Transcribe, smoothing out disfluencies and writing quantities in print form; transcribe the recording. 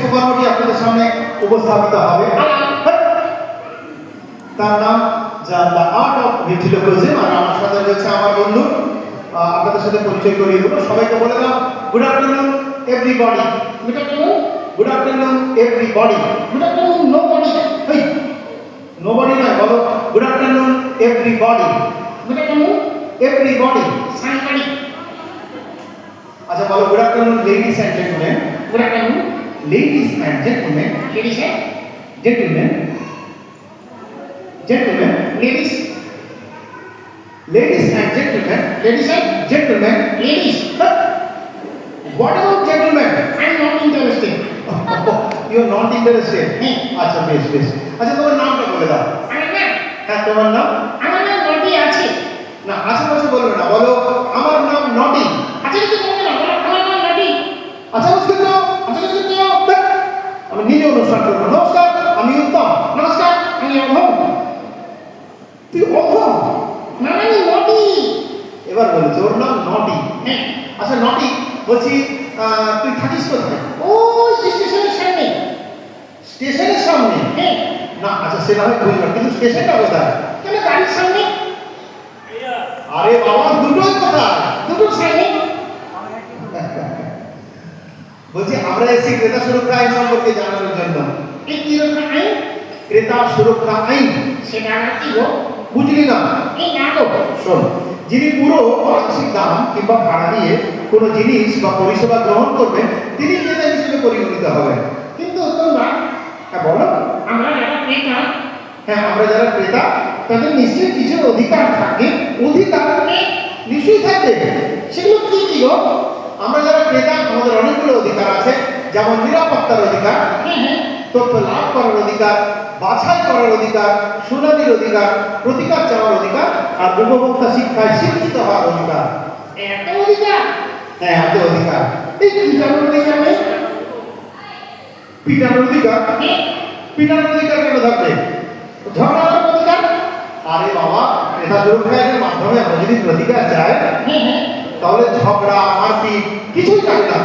শিল্পকর্মটি আপনাদের সামনে উপস্থাপিত হবে। তার নাম দ্য আর্ট অফ ভেন্ট্রিলোকুইজম। আর আমার সাথে রয়েছে আমার বন্ধু, আপনাদের সাথে পরিচয় করিয়ে দেবো। সবাইকে বলে দাও good afternoon everybody. Good afternoon. Good afternoon everybody. Good afternoon nobody. এই নোবডি নয়, বলো good afternoon everybody. Good afternoon everybody. Somebody. আচ্ছা বলো good afternoon ladies and gentleman. Good afternoon ladies and gentleman. Ladies and Gentlemen, gentlemen, ladies ladies and gentlemen, ladies and gentlemen. Ladies. What about gentlemen? I am not interested. You are not interested. হ্যাঁ। আচ্ছা বেশ বেশ। আচ্ছা তোমার নামটা বলে দাও। আমার নাম হ্যাঁ তোমার নাম? আমার নাম নটি আছে। না আশেপাশে বলবে না, বলো আমার নাম নটি। আচ্ছা কিন্তু বলবে না, বলো আমার নাম নটি। আচ্ছা বুঝতে তো আচ্ছা কিন্তু আমি নিজে অনুষ্ঠান করবো। নমস্কার, আমি উত্তম। নমস্কার, আমি অভম। তুই অভম? না আমি নটি। এবার বলেছে ওর নাম নটি। হ্যাঁ। আচ্ছা নটি, বলছি তুই থাকিস কোথায়? ওই স্টেশনের সামনে। স্টেশনের সামনে? হ্যাঁ। না আচ্ছা সেটা হয় বুঝলাম, কিন্তু স্টেশনটা কোথায়? কেন গাড়ির সামনে? আরে বাবা দুটোই কোথায়? দুটোর সামনে। বলছি আমরা এসেছি ক্রেতা সুরক্ষা আইন সম্পর্কে জানানোর জন্য। এই কিরকম আইন? ক্রেতা সুরক্ষা আইন। সেটা আবার কি গো? বুঝলি না? এই না গো। শোন, যিনি পুরো মানসিক দাম কিংবা ভাড়া দিয়ে কোনো জিনিস বা পরিষেবা গ্রহণ করবেন তিনি ক্রেতা হিসেবে পরিগণিত হবেন। কিন্তু তোমরা হ্যাঁ বলো। আমরা যারা ক্রেতা হ্যাঁ আমরা যারা ক্রেতা তাদের নিশ্চয়ই কিছু অধিকার থাকে। অধিকার নিশ্চয়ই থাকবে। সেগুলো কি কি গো? আমরা যারা ক্রেতা আমাদের অনেকগুলো অধিকার আছে, যেমন নিরাপত্তার অধিকার, হ্যাঁ হ্যাঁ। তথ্য লাভ করার অধিকার, বাছাই করার অধিকার, শুনানির অধিকার, প্রতিকার চাওয়ার অধিকার, আর উপভোক্তা শিক্ষায় শিক্ষিত হওয়ার অধিকার। এত অধিকার? হ্যাঁ এত অধিকার। এই পিটানোর অধিকার নেই? পিটানোর অধিকার? হ্যাঁ। পিটানোর অধিকার কেন থাকবে? ঝগড়ার অধিকার? আরে বাবা, ক্রেতা সুরক্ষা আইনের মাধ্যমে আমরা যদি প্রতিকার চাই হ্যাঁ হ্যাঁ। তাহলে ঝগড়া মারপিট কিছুই থাকে না।